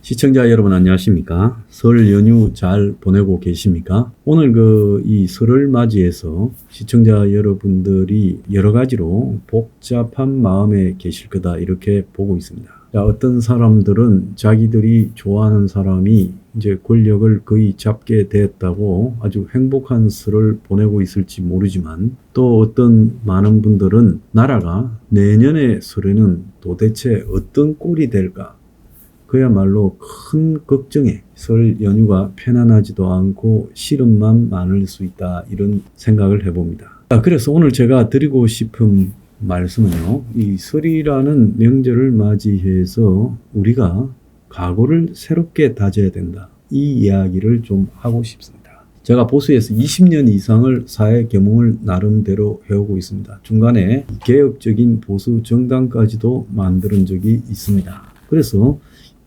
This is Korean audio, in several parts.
시청자 여러분 안녕하십니까? 설 연휴 잘 보내고 계십니까? 오늘 이 설을 맞이해서 시청자 여러분들이 여러 가지로 복잡한 마음에 계실 거다 이렇게 보고 있습니다. 자, 어떤 사람들은 자기들이 좋아하는 사람이 이제 권력을 거의 잡게 됐다고 아주 행복한 설을 보내고 있을지 모르지만, 또 어떤 많은 분들은 나라가 내년의 설에는 도대체 어떤 꼴이 될까? 그야말로 큰 걱정에 설 연휴가 편안하지도 않고 시름만 많을 수 있다, 이런 생각을 해봅니다. 그래서 오늘 제가 드리고 싶은 말씀은요, 이 설이라는 명절을 맞이해서 우리가 각오를 새롭게 다져야 된다, 이 이야기를 좀 하고 싶습니다. 제가 보수에서 20년 이상을 사회 계몽을 나름대로 해오고 있습니다. 중간에 개혁적인 보수 정당까지도 만든 적이 있습니다. 그래서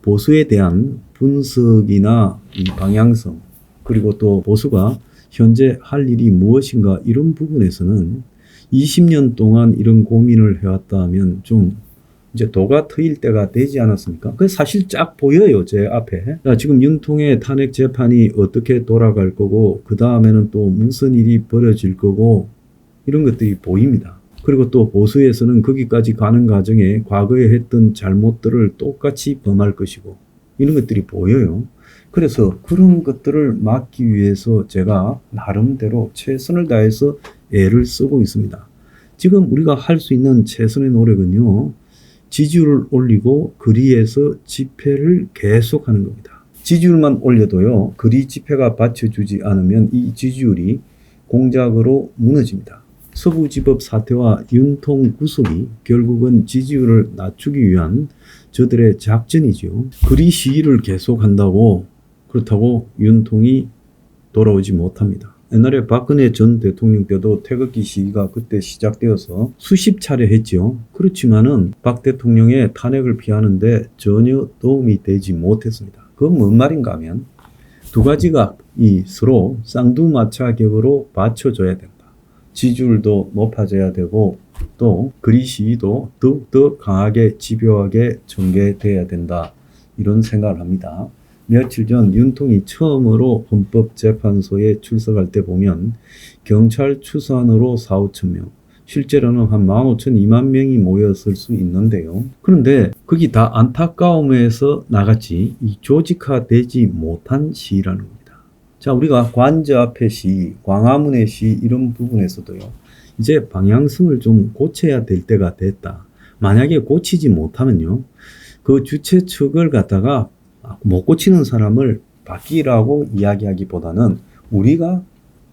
보수에 대한 분석이나 이 방향성, 그리고 또 보수가 현재 할 일이 무엇인가, 이런 부분에서는 20년 동안 이런 고민을 해왔다면 좀 이제 도가 트일 때가 되지 않았습니까? 그게 사실 쫙 보여요, 제 앞에. 지금 윤통의 탄핵 재판이 어떻게 돌아갈 거고, 그 다음에는 또 무슨 일이 벌어질 거고, 이런 것들이 보입니다. 그리고 또 보수에서는 거기까지 가는 과정에 과거에 했던 잘못들을 똑같이 범할 것이고, 이런 것들이 보여요. 그래서 그런 것들을 막기 위해서 제가 나름대로 최선을 다해서 애를 쓰고 있습니다. 지금 우리가 할 수 있는 최선의 노력은요, 지지율을 올리고 거리에서 집회를 계속하는 겁니다. 지지율만 올려도요, 거리 집회가 받쳐주지 않으면 이 지지율이 공작으로 무너집니다. 서부지법 사태와 윤통 구속이 결국은 지지율을 낮추기 위한 저들의 작전이죠. 거리 시위를 계속한다고 그렇다고 윤통이 돌아오지 못합니다. 옛날에 박근혜 전 대통령 때도 태극기 시위가 그때 시작되어서 수십 차례 했죠. 그렇지만은 박 대통령의 탄핵을 피하는데 전혀 도움이 되지 못했습니다. 그건 뭔 말인가 하면, 두 가지가 서로 쌍두마차격으로 받쳐줘야 된다. 지지율도 높아져야 되고, 또 거리 시위도 더욱더 강하게 집요하게 전개돼야 된다, 이런 생각을 합니다. 며칠 전 윤통이 처음으로 헌법재판소에 출석할 때 보면 경찰 추산으로 4, 5천 명, 실제로는 한 15,000, 2만 명이 모였을 수 있는데요. 그런데 거기 다 안타까움에서 나갔지 이 조직화되지 못한 시위라는 겁니다. 자, 우리가 관저 앞의 시, 광화문의 시, 이런 부분에서도요, 이제 방향성을 좀 고쳐야 될 때가 됐다. 만약에 고치지 못하면요, 그 주최 측을 갖다가 못 고치는 사람을 바뀌라고 이야기하기보다는 우리가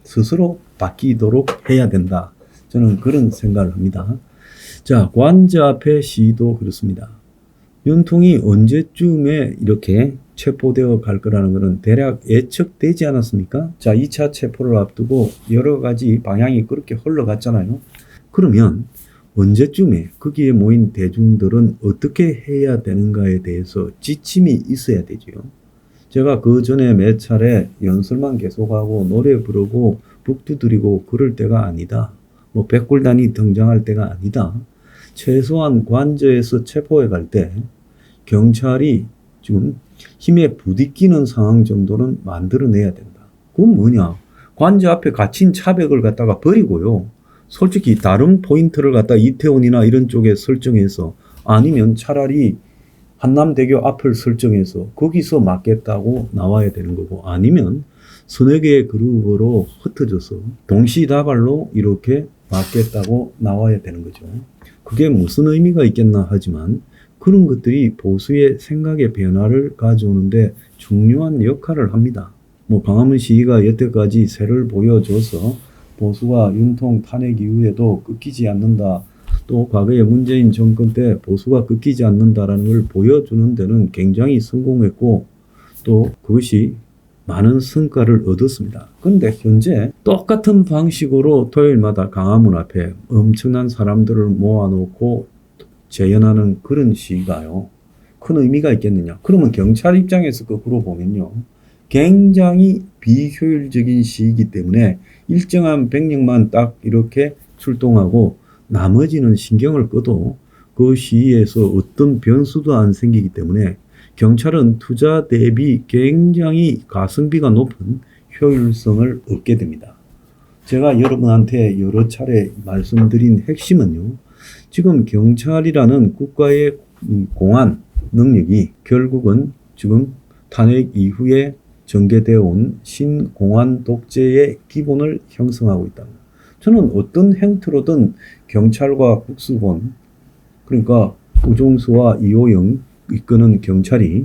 스스로 바뀌도록 해야 된다. 저는 그런 생각을 합니다. 자, 관저 앞의 시도 그렇습니다. 윤통이 언제쯤에 이렇게 체포되어 갈 거라는 것은 대략 예측되지 않았습니까? 자, 2차 체포를 앞두고 여러 가지 방향이 그렇게 흘러갔잖아요. 그러면 언제쯤에 거기에 모인 대중들은 어떻게 해야 되는가에 대해서 지침이 있어야 되죠. 제가 그 전에 몇 차례 연설만 계속하고 노래 부르고 북 두드리고 그럴 때가 아니다. 백골단이 등장할 때가 아니다. 최소한 관저에서 체포해 갈 때 경찰이 지금 힘에 부딪히는 상황 정도는 만들어내야 된다. 그건 뭐냐? 관저 앞에 갇힌 차벽을 갖다가 버리고요, 솔직히 다른 포인트를 갖다 이태원이나 이런 쪽에 설정해서, 아니면 차라리 한남대교 앞을 설정해서 거기서 막겠다고 나와야 되는 거고, 아니면 서너 개의 그룹으로 흩어져서 동시다발로 이렇게 막겠다고 나와야 되는 거죠. 그게 무슨 의미가 있겠나 하지만 그런 것들이 보수의 생각의 변화를 가져오는데 중요한 역할을 합니다. 광화문 시위가 여태까지 새를 보여줘서 보수가 윤통 탄핵 이후에도 끊기지 않는다, 또 과거에 문재인 정권 때 보수가 끊기지 않는다라는 걸 보여주는 데는 굉장히 성공했고, 또 그것이 많은 성과를 얻었습니다. 그런데 현재 똑같은 방식으로 토요일마다 광화문 앞에 엄청난 사람들을 모아놓고 재연하는 그런 시위가요, 큰 의미가 있겠느냐? 그러면 경찰 입장에서 거꾸로 보면요, 굉장히 비효율적인 시위이기 때문에 일정한 병력만 딱 이렇게 출동하고 나머지는 신경을 꺼도 그 시위에서 어떤 변수도 안 생기기 때문에 경찰은 투자 대비 굉장히 가성비가 높은 효율성을 얻게 됩니다. 제가 여러분한테 여러 차례 말씀드린 핵심은요. 지금 경찰이라는 국가의 공안 능력이 결국은 지금 탄핵 이후에 전개되어 온 신공안 독재의 기본을 형성하고 있다. 저는 어떤 형태로든 경찰과 국수본, 그러니까 우종수와 이호영 이끄는 경찰이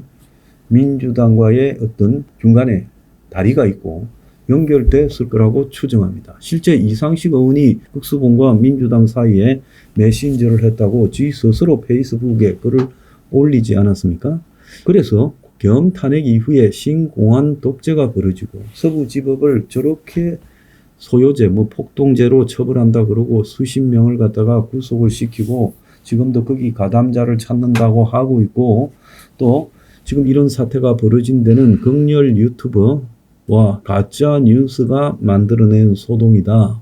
민주당과의 어떤 중간에 다리가 있고 연결됐을 거라고 추정합니다. 실제 이상식 의원이 국수본과 민주당 사이에 메신저를 했다고 지 스스로 페이스북에 글을 올리지 않았습니까? 그래서 겸탄핵 이후에 신공안 독재가 벌어지고 서부지법을 저렇게 소요죄, 폭동죄로 처벌한다 그러고 수십 명을 갖다가 구속을 시키고 지금도 거기 가담자를 찾는다고 하고 있고, 또 지금 이런 사태가 벌어진 데는 극렬 유튜버와 가짜 뉴스가 만들어낸 소동이다.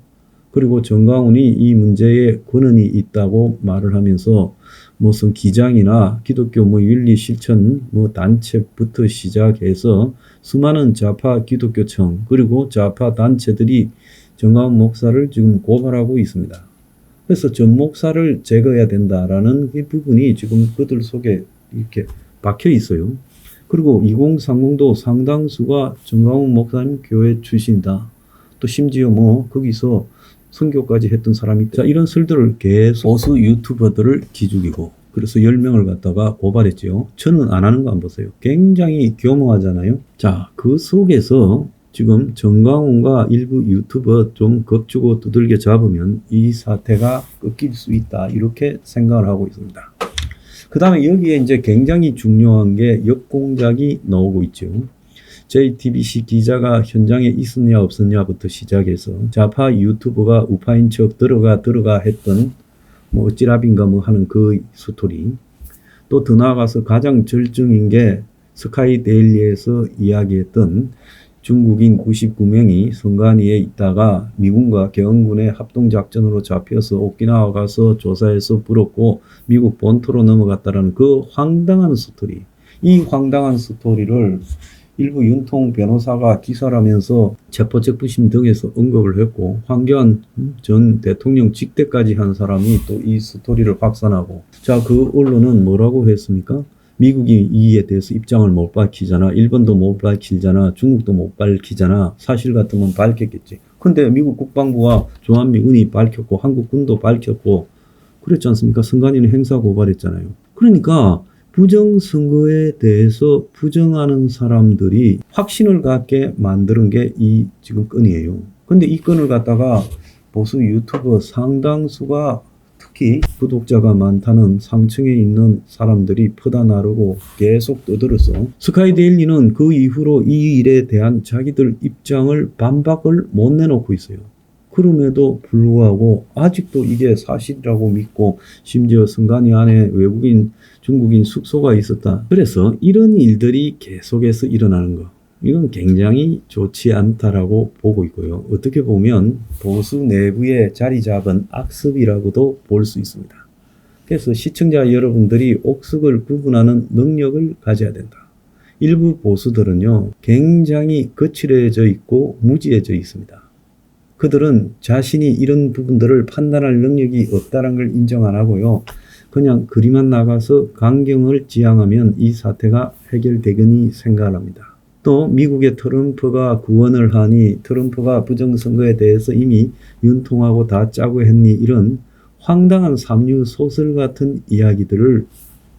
그리고 정광훈이 이 문제에 권한이 있다고 말을 하면서 무슨 기장이나 기독교 윤리 실천 단체부터 시작해서 수많은 좌파 기독교청 그리고 좌파 단체들이 정광훈 목사를 지금 고발하고 있습니다. 그래서 전 목사를 제거해야 된다라는 이 부분이 지금 그들 속에 이렇게 박혀 있어요. 그리고 2030도 상당수가 정광훈 목사님 교회 출신이다. 또 심지어 거기서 선교까지 했던 사람이 있다. 자, 이런 설들을 계속 보수 유튜버들을 기죽이고 그래서 10명을 갖다가 고발했죠. 저는 안 하는 거 안 보세요. 굉장히 교묘하잖아요. 자, 그 속에서 지금 정광훈과 일부 유튜버 좀 겁주고 두들겨 잡으면 이 사태가 꺾일 수 있다. 이렇게 생각을 하고 있습니다. 그 다음에 여기에 이제 굉장히 중요한 게 역공작이 나오고 있죠. JTBC 기자가 현장에 있었냐 없었냐부터 시작해서 좌파 유튜버가 우파인 척 들어가 했던 어찌랍인가 하는 그 스토리. 또 더 나아가서 가장 절정인 게 스카이데일리에서 이야기했던 중국인 99명이 선관위에 있다가 미군과 경군의 합동작전으로 잡혀서 오키나와 가서 조사해서 불었고 미국 본토로 넘어갔다라는 그 황당한 스토리. 이 황당한 스토리를 일부 윤통 변호사가 기사를 하면서 체포적부심 등에서 언급을 했고 황교안 전 대통령 직대까지 한 사람이 또 이 스토리를 확산하고, 자, 그 언론은 뭐라고 했습니까? 미국이 이에 대해서 입장을 못 밝히잖아. 일본도 못 밝히잖아. 중국도 못 밝히잖아. 사실 같으면 밝혔겠지. 근데 미국 국방부와 주한미군이 밝혔고 한국군도 밝혔고 그랬지 않습니까? 선관위는 행사 고발했잖아요. 그러니까 부정선거에 대해서 부정하는 사람들이 확신을 갖게 만드는 게 이 지금 건이에요. 근데 이 건을 갖다가 보수 유튜버 상당수가 특히 구독자가 많다는 상층에 있는 사람들이 퍼다 나르고 계속 떠들어서 스카이데일리는 그 이후로 이 일에 대한 자기들 입장을 반박을 못 내놓고 있어요. 그럼에도 불구하고 아직도 이게 사실이라고 믿고 심지어 선관위 안에 외국인, 중국인 숙소가 있었다. 그래서 이런 일들이 계속해서 일어나는 거. 이건 굉장히 좋지 않다라고 보고 있고요. 어떻게 보면 보수 내부에 자리 잡은 악습이라고도 볼 수 있습니다. 그래서 시청자 여러분들이 옥석을 구분하는 능력을 가져야 된다. 일부 보수들은요, 굉장히 거칠어져 있고 무지해져 있습니다. 그들은 자신이 이런 부분들을 판단할 능력이 없다는 걸 인정 안 하고요. 그냥 그리만 나가서 강경을 지향하면 이 사태가 해결되겠니 생각을 합니다. 또 미국의 트럼프가 구원을 하니 트럼프가 부정선거에 대해서 이미 윤통하고 다 짜고 했니 이런 황당한 삼류 소설 같은 이야기들을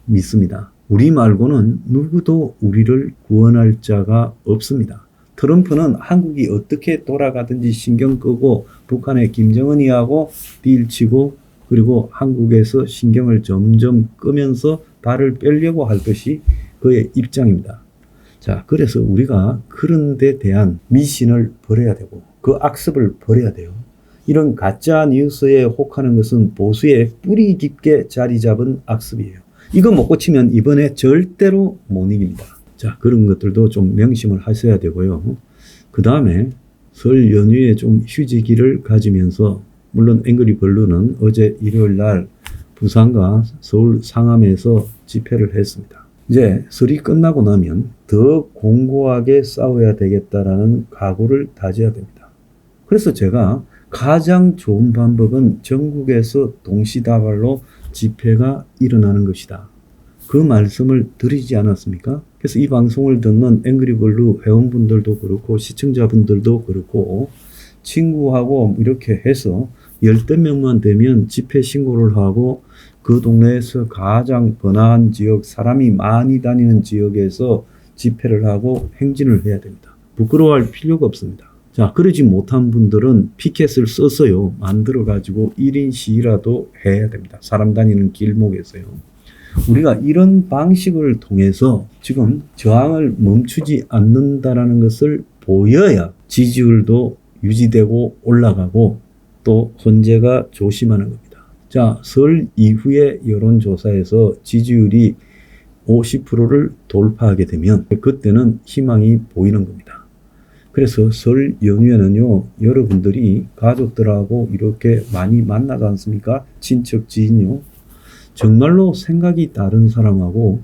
믿습니다. 우리 말고는 누구도 우리를 구원할 자가 없습니다. 트럼프는 한국이 어떻게 돌아가든지 신경 끄고 북한의 김정은이하고 딜치고 그리고 한국에서 신경을 점점 끄면서 발을 빼려고 할 것이 그의 입장입니다. 자, 그래서 우리가 그런 데 대한 미신을 버려야 되고 그 악습을 버려야 돼요. 이런 가짜 뉴스에 혹하는 것은 보수의 뿌리 깊게 자리 잡은 악습이에요. 이거 못 고치면 이번에 절대로 못 이깁니다. 자, 그런 것들도 좀 명심을 하셔야 되고요. 그 다음에 설 연휴에 좀 휴지기를 가지면서, 물론 앵그리 블루는 어제 일요일 날 부산과 서울 상암에서 집회를 했습니다. 이제 설이 끝나고 나면 더 공고하게 싸워야 되겠다라는 각오를 다져야 됩니다. 그래서 제가 가장 좋은 방법은 전국에서 동시다발로 집회가 일어나는 것이다. 그 말씀을 드리지 않았습니까? 그래서 이 방송을 듣는 앵그리블루 회원분들도 그렇고 시청자분들도 그렇고 친구하고 이렇게 해서 10명만 되면 집회 신고를 하고 그 동네에서 가장 번화한 지역, 사람이 많이 다니는 지역에서 집회를 하고 행진을 해야 됩니다. 부끄러워할 필요가 없습니다. 자, 그러지 못한 분들은 피켓을 써서요, 만들어가지고 1인 시위라도 해야 됩니다. 사람 다니는 길목에서요. 우리가 이런 방식을 통해서 지금 저항을 멈추지 않는다라는 것을 보여야 지지율도 유지되고 올라가고 또 헌재가 조심하는 겁니다. 자, 설 이후에 여론조사에서 지지율이 50%를 돌파하게 되면 그때는 희망이 보이는 겁니다. 그래서 설 연휴에는요, 여러분들이 가족들하고 이렇게 많이 만나지 않습니까? 친척, 지인요. 정말로 생각이 다른 사람하고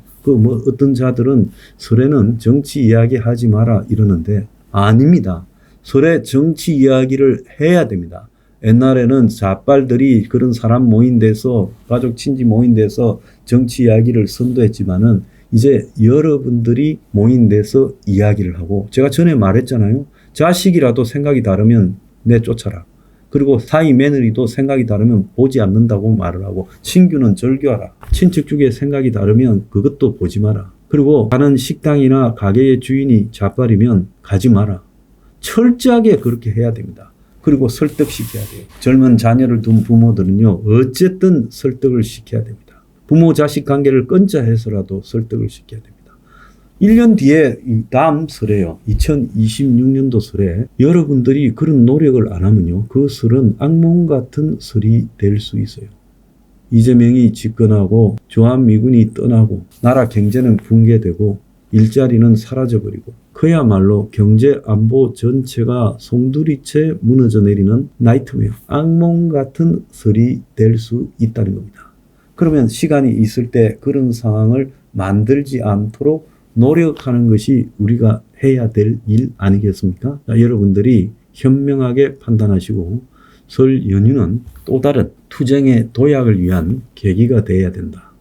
어떤 자들은 설에는 정치 이야기 하지 마라 이러는데 아닙니다. 설에 정치 이야기를 해야 됩니다. 옛날에는 좌빨들이 그런 사람 모인 데서 가족 친지 모인 데서 정치 이야기를 선도했지만은 이제 여러분들이 모인 데서 이야기를 하고 제가 전에 말했잖아요. 자식이라도 생각이 다르면 내쫓아라. 그리고 사위 며느리도 생각이 다르면 보지 않는다고 말을 하고 친규는 절교하라. 친척 중에 생각이 다르면 그것도 보지 마라. 그리고 가는 식당이나 가게의 주인이 좌빨이면 가지 마라. 철저하게 그렇게 해야 됩니다. 그리고 설득시켜야 돼요. 젊은 자녀를 둔 부모들은요, 어쨌든 설득을 시켜야 됩니다. 부모 자식 관계를 끊자 해서라도 설득을 시켜야 됩니다. 1년 뒤에 다음 설에요. 2026년도 설에 여러분들이 그런 노력을 안 하면요, 그 설은 악몽 같은 설이 될 수 있어요. 이재명이 집권하고 주한미군이 떠나고 나라 경제는 붕괴되고 일자리는 사라져버리고 그야말로 경제 안보 전체가 송두리째 무너져 내리는 나이트메어, 악몽 같은 설이 될 수 있다는 겁니다. 그러면 시간이 있을 때 그런 상황을 만들지 않도록 노력하는 것이 우리가 해야 될 일 아니겠습니까? 자, 여러분들이 현명하게 판단하시고 설 연휴는 또 다른 투쟁의 도약을 위한 계기가 되어야 된다.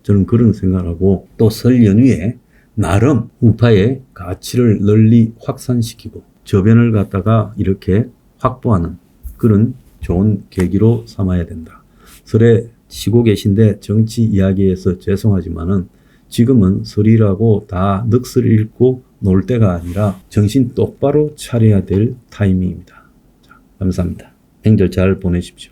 저는 그런 생각을 하고 또 설 연휴에 나름 우파의 가치를 널리 확산시키고 저변을 갖다가 이렇게 확보하는 그런 좋은 계기로 삼아야 된다. 설에 쉬고 계신데 정치 이야기에서 죄송하지만은 지금은 설이라고 다 넋을 잃고 놀 때가 아니라 정신 똑바로 차려야 될 타이밍입니다. 자, 감사합니다. 명절 잘 보내십시오.